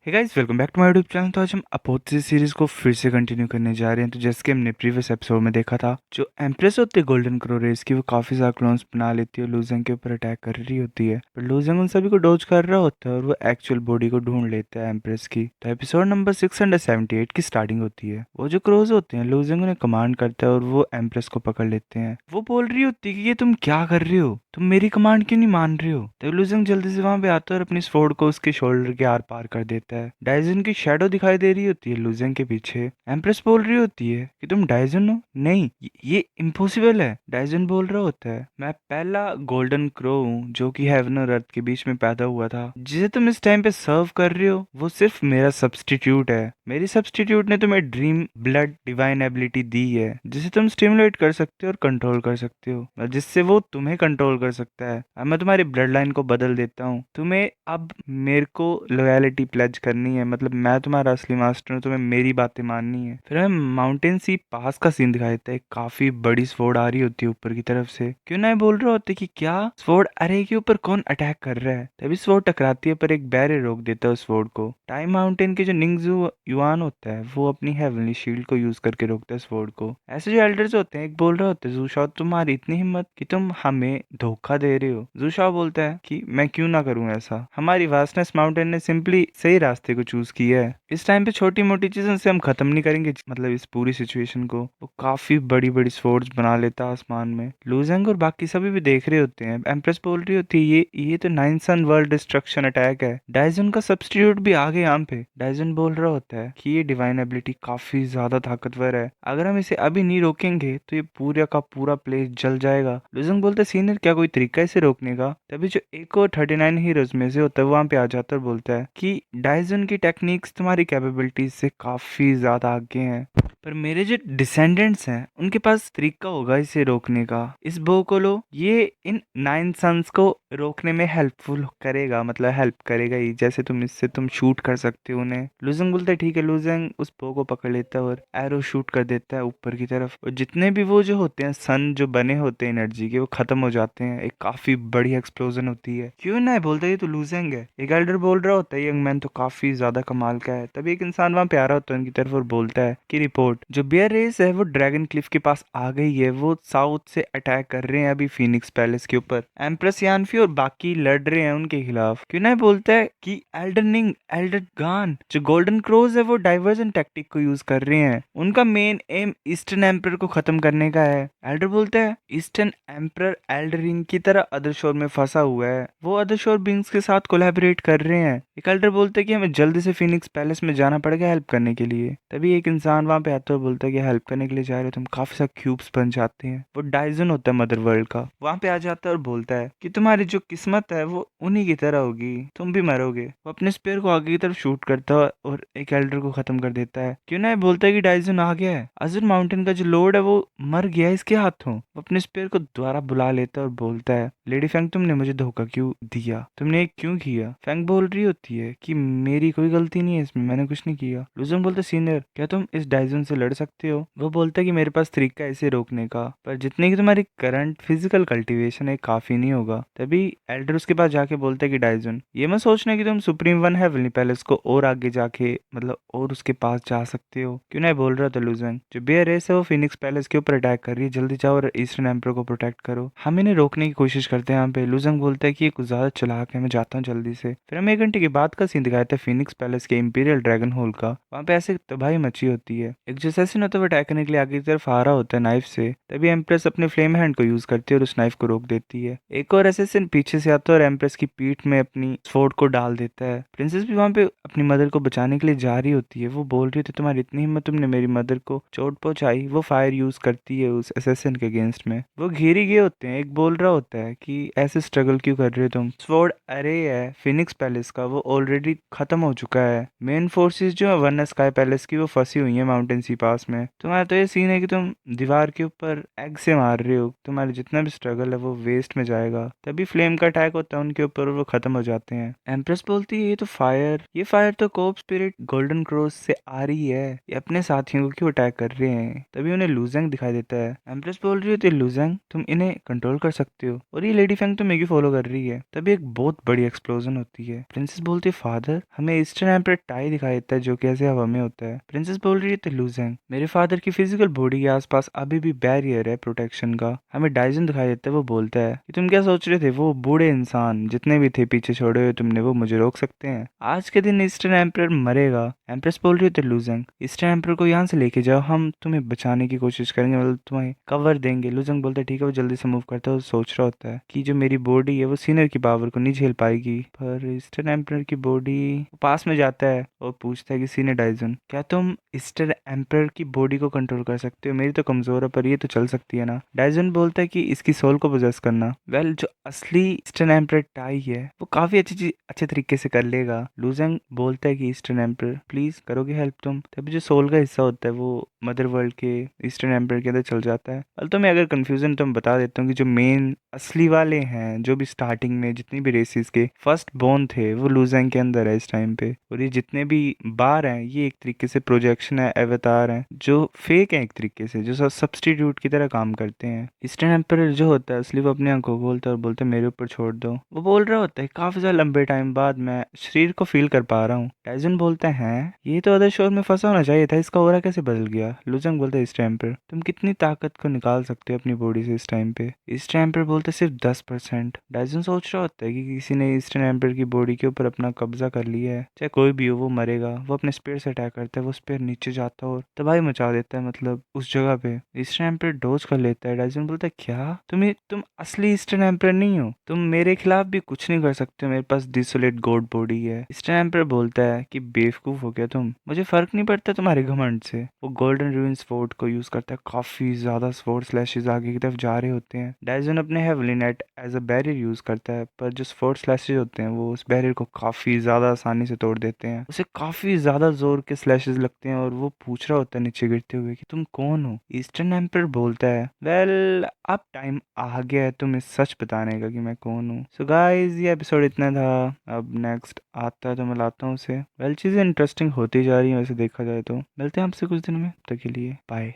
Hey guys, welcome back to my YouTube channel. तो आज हम अपोथी सीरीज को फिर से कंटिन्यू करने जा रहे हैं। तो जैसे कि हमने प्रीवियस एपिसोड में देखा था, जो एम्प्रेस होती है गोल्डन क्रो रेस की, वो काफी सारे क्लोन्स बना लेती है, लूजेंग के ऊपर अटैक कर रही होती है। पर लूजेंग उन सभी को डोज कर रहा होता है और वो एक्चुअल बॉडी को ढूंढ लेता है एम्प्रेस की। तो एपिसोड नंबर 678 की स्टार्टिंग होती है। वो जो क्रोज होते हैं, लूजेंग उन्हें कमांड करता है और वो एम्प्रेस को पकड़ लेते हैं। वो बोल रही होती है कि ये तुम क्या कर रही हो, तुम मेरी कमांड क्यों नहीं मान रही हो। तो लूजेंग जल्दी से वहां पे आता है और अपनी स्वॉर्ड को उसके शोल्डर के आर पार कर देता है। डाइजन की शैडो दिखाई दे रही होती है लूजेंग के पीछे। एम्प्रेस बोल रही होती है कि तुम डाइजन हो। नहीं, ये इम्पॉसिबल है। डाइजन बोल रहा होता है, मैं पहला गोल्डन क्रो हूँ जो कि हेवन और अर्थ के बीच में पैदा हुआ था। जिसे तुम इस टाइम पे सर्व कर रहे हो वो सिर्फ मेरा सब्स्टिट्यूट है। मेरी सब्स्टिट्यूट ने तुम्हें ड्रीम ब्लड डिवाइन एबिलिटी दी है, जिसे तुम स्टिमुलेट कर सकते हो और कंट्रोल कर सकते हो, और जिससे वो तुम्हें कंट्रोल कर सकता है। अब मैं तुम्हारी ब्लड लाइन को बदल देता हूँ। तुम्हें अब मेरे को लॉयलिटी प्लेज करनी है, मतलब मैं तुम्हारा असली मास्टर हूँ, तुम्हें मेरी बातें माननी है। फिर हमें माउंटेन सी पास का सीन दिखाई देता है। काफी बड़ी स्वॉर्ड आ रही होती है ऊपर की तरफ से। क्यों ना बोल रहे होते कि क्या स्वॉर्ड अरे के ऊपर कौन अटैक कर रहा है। तभी स्वॉर्ड टकराती है पर एक बैरियर रोक देता है उस स्वॉर्ड को। टाइम माउंटेन के जो निंगजू युआन होता है वो अपनी हेवनली शील्ड को यूज करके रोकता है स्वॉर्ड को। ऐसे जो एल्डर्स होते हैं एक बोल रहे होते हैं, ज़ूशाओ तुम्हारी इतनी हिम्मत कि तुम हमें धोखा दे रहे हो। ज़ूशाओ बोलता है कि मैं क्यों ना करूं ऐसा, हमारी वास्टनेस माउंटेन ने सिंपली सही रास्ते को चूज किया है। इस टाइम पे छोटी मोटी चीजों से हम खत्म नहीं करेंगे, मतलब इस पूरी सिचुएशन को। वो काफी बड़ी बड़ी स्वॉर्ड्स बना लेता है आसमान में। लूजेंग और बाकी सभी भी देख रहे होते हैं। एम्प्रेस बोल रही होती है ये तो नाइन सन वर्ल्ड डिस्ट्रक्शन अटैक है। डाइजन का सब्स्टिट्यूट भी आ गया यहाँ पे। डाइजन बोल रहा होता है कि ये डिवाइन एबिलिटी काफी ज्यादा ताकतवर है, अगर हम इसे अभी नहीं रोकेंगे तो ये पूरा का पूरा प्लेस जल जाएगा। लूजेंग बोलते सीनियर क्या कोई तरीका है इसे रोकने का। तभी जो एक और 39 हीरोज में से होता है वो वहां पे आ जाता है और बोलता है कि डाइजन की टेक्निक्स तुम्हारी कैपेबिलिटीज से काफी ज्यादा आगे हैं, पर मेरे जो डिसेंडेंट्स हैं उनके पास तरीका होगा इसे रोकने का। इस बो को लो, ये इन 9 सन्स को रोकने में हेल्पफुल करेगा, मतलब हेल्प करेगा ही। जैसे इससे तुम शूट कर सकते हो उन्हें। लूजेंग बोलता है ठीक है। लूजेंग उस बो को पकड़ लेता है और एरो शूट कर देता है ऊपर की तरफ, और जितने भी वो जो होते हैं सन जो बने होते हैं एनर्जी के, वो खत्म हो जाते हैं। एक काफी बड़ी एक्सप्लोजन होती है। क्यों ना बोलता है ये तो लूजेंग है। एक एल्डर बोल रहा होता है यंग मैन तो काफी ज्यादा कमाल का है। तभी एक इंसान वहां पे आ रहा होता है उनकी तरफ और बोलता है कि रिपोर्ट, जो बियर रेस है वो ड्रैगन क्लिफ के पास आ गई है। वो साउथ से अटैक कर रहे हैं अभी फीनिक्स पैलेस के ऊपर। एम्प्रेस यानफी और बाकी लड़ रहे हैं उनके खिलाफ। क्यों ना बोलता है कि एल्डरनिंग एल्डर गान जो गोल्डन क्रोज है वो डाइवर्जन टैक्टिक को यूज कर रहे हैं। उनका मेन एम ईस्टर्न एम्पर को खत्म करने का है। एल्डर बोलता है ईस्टर्न एम्पर एल्डरिंग की तरह अदर शोर में फंसा हुआ है, वो अदर शोर बींग्स के साथ कोलैबोरेट कर रहे हैं। एक एल्डर बोलता है कि हमें जल्दी से फिनिक्स पैलेस में जाना पड़ेगा हेल्प करने के लिए। तभी एक इंसान वहां पे आता है और बोलता है कि हेल्प करने के लिए जा रहे हो तुम, काफी सारे क्यूब्स बन जाते हैं। वो डाइजन होता है मदर वर्ल्ड का, वहां पे आ जाता है और बोलता है कि तुम्हारी जो किस्मत है वो उन्हीं की तरह होगी, तुम भी मरोगे। वो अपने स्पेयर को आगे की तरफ शूट करता है और एक एल्डर को खत्म कर देता है। क्यों ना बोलता है कि डाइजन आ गया है, अजुर माउंटेन का जो लॉर्ड है वो मर गया है इसके हाथों। वो अपने स्पेयर को दोबारा बुला लेता है और बोलता है लेडी फैंग तुमने मुझे धोखा क्यों दिया, तुमने ये क्यों किया। फैंग बोल रही होती है कि मेरी कोई गलती नहीं है इसमें, मैंने कुछ नहीं किया। लुजंग बोलते सीनियर क्या तुम इस डाइजन से लड़ सकते हो। वो बोलता है कि मेरे पास तरीका है इसे रोकने का, पर जितनी की तुम्हारी करंट फिजिकल कल्टीवेशन है काफी नहीं होगा। तभी एल्डर उसके पास जाके बोलता है कि डाइजन ये मत सोचना कि तुम सुप्रीम वन हेवनली पैलेस को और आगे जाके मतलब और उसके पास जा सकते हो। क्यों नहीं बोल रहा था लुजंग, जो बेयर रेस है वो फिनिक्स पैलेस के ऊपर अटैक कर रही है, जल्दी जाओ और ईस्टर्न एम्पर को प्रोटेक्ट करो। हम इन्हें रोकने की कोशिश करते हैं। यहाँ पे लुजंग बोलता है कि ये कुछ ज्यादा चालाक है, मैं जाता हूँ जल्दी से। फिर हमें 1 घंटे के बाद का सीन दिखाया था फिनिक्स पैलेस के इंपीरियल ड्रैगन होल का। वहाँ पे ऐसे तबाही मची होती है। एक जो असैसिन होता है वो अटैक करने के लिए आगे की तरफ आ रहा होता है नाइफ से। तभी एम्प्रेस अपने फ्लेम हैंड को यूज करती है और उस नाइफ को रोक देती है। एक और असैसिन पीछे से आता है और एम्प्रेस की पीठ में अपनी स्वॉर्ड को डाल देता है। प्रिंसेस भी वहाँ पे अपनी मदर को बचाने के लिए जा रही होती है। वो बोल रही होती है तुम्हारी इतनी हिम्मत, तुमने मेरी मदर को चोट पहुंचाई। वो फायर यूज करती है उस असैसिन के अगेंस्ट में। वो घिर ही गए होते हैं। एक बोल रहा होता है कि ऐसे स्ट्रगल क्यों कर रहे हो तुम। स्वॉर्ड अरे है फिनिक्स पैलेस का वो ऑलरेडी खत्म हो चुका है। मेन फोर्सेस जो है वन स्काई पैलेस की वो फंसी हुई है माउंटेन इसी पास में। तुम्हारा तो ये सीन है कि तुम दीवार के ऊपर एग से मार रहे हो, तुम्हारा जितना भी स्ट्रगल है वो वेस्ट में जाएगा। तभी फ्लेम का अटैक होता है उनके ऊपर और वो खत्म हो जाते हैं। एम्प्रेस बोलती है ये फायर तो कोप स्पिरिट गोल्डन क्रॉस से आ रही है, ये अपने साथियों को क्यों अटैक कर रहे हैं। तभी उन्हें लूजेंग दिखाई देता है। एम्प्रेस बोल रही होती है लूजेंग तुम इन्हें कंट्रोल कर सकते हो, और ये लेडी फेंग तो मैगी फॉलो कर रही है। तभी एक बहुत बड़ी एक्सप्लोजन होती है। प्रिंसेस बोलती है फादर हमें ईस्टर्न एम्पर टाई दिखाई देता है जो कि ऐसे हवा में होता है। प्रिंसेस बोल रही है लूजेंग मेरे फादर की फिजिकल बॉडी के आसपास अभी भी बैरियर है प्रोटेक्शन का। हमें डाइजन दिखाई देता है, वो बोलता है कि तुम क्या सोच रहे थे, वो बूढ़े इंसान जितने भी थे पीछे छोड़े हुए तुमने, वो मुझे रोक सकते हैं। आज के दिन ईस्टर्न एम्पर मरेगा। एम्प्रेस बोल रही है लूजेंग ईस्टर्न एम्पर को यहाँ से लेके जाओ, हम तुम्हें बचाने की कोशिश करेंगे, मतलब तुम्हें कवर देंगे। लूजेंग बोलता है ठीक है। वो जल्दी से मूव करता है और सोच रहा होता है कि जो मेरी बॉडी है वो सीनियर की पावर को नहीं झेल पाएगी। पर ईस्टर्न एम्पर की बॉडी पास में जाता है और पूछता है कि सीनियर डाइजन क्या तुम ईस्टर्न एम्पर की बॉडी को कंट्रोल कर सकते हो, मेरी तो कमजोर है पर ये तो चल सकती है ना। डाइजन बोलता है कि इसकी सोल को पोजेस करना। वेल जो असली ईस्टर्न एम्पर टाई है वो काफी अच्छे तरीके से कर लेगा। लूजेंग बोलता है कि ईस्टर्न एम्पर प्लीज करोगे हेल्प तुम। तभी जो सोल का हिस्सा होता है वो मदर वर्ल्ड के ईस्टर्न एम्पर के अंदर चल जाता है। तो मैं अगर कंफ्यूजन तो मैं बता देता हूँ कि जो मेन असली वाले हैं, जो भी स्टार्टिंग में जितनी भी रेसिस के फर्स्ट बोर्न थे वो लूजेंग के अंदर है इस टाइम पे, और ये जितने भी बार हैं ये एक तरीके से प्रोजेक्शन है, अवतार हैं जो फेक है एक तरीके से, जो सब्सटीट्यूट की तरह काम करते हैं। ईस्टर्न एम्पर जो होता है असली वो अपनी आंखों को खोलता है और बोलता है मेरे ऊपर छोड़ दो। वो बोल रहा होता है काफी ज्यादा लंबे टाइम बाद मैं शरीर को फील कर पा रहा हूँ। टाइजन बोलता है ये तो अदर शोर में फंसा होना चाहिए था, इसका ऑरा कैसे बदल गया। लुजंग बोलता है इस टाइम पर तुम कितनी ताकत को निकाल सकते हो अपनी बॉडी से इस टाइम पे। ईस्टर्न एम्पर बोलते सिर्फ 10%। डाइजन सोच रहा होता है कि किसी ने ईस्टर्न एम्पर की बॉडी के ऊपर अपना कब्जा कर लिया है, चाहे कोई भी हो वो मरेगा। वो अपने स्पेयर से अटैक करता है, वो स्पेयर नीचे जाता है और तबाही मचा देता है, मतलब उस जगह पे। ईस्टर्न एम्पर डोज कर लेता है। डाइजन बोलता है क्या तुम असली ईस्टर्न एम्पर नहीं हो, तुम मेरे खिलाफ भी कुछ नहीं कर सकते, मेरे पास डिसोलेट गॉड बॉडी है। ईस्टर्न एम्पर बोलता है कि बेवकूफ हो गया तुम, मुझे फर्क नहीं पड़ता तुम्हारे घमंड से। वो गोल्डन रूइन स्वॉर्ड को यूज करता है, काफी ज्यादा स्वॉर्ड स्लैशेस आगे की तरफ जा रहे होते हैं। डाइजन अपने heavily net as a barrier use करता है, पर जो स्वॉर्ड स्लैशेस होते हैं वो उस बैरियर को काफी ज्यादा आसानी से तोड़ देते हैं। उसे काफी ज्यादा जोर के स्लैशेस लगते हैं और वो पूछ रहा होता है नीचे गिरते हुए कि तुम कौन हो। ईस्टर्न एम्पर बोलता है वेल अब टाइम आ गया है तुम्हें सच बताने का कि मैं कौन हूँ। सो गाइस ये एपिसोड इतना था, अब नेक्स्ट आता है तो मैं लाता हूँ उसे। वेल चीजें इंटरेस्टिंग होती जा रही हैं वैसे देखा जाए तो। मिलते हैं आपसे कुछ दिन में, तब तक के लिए बाय।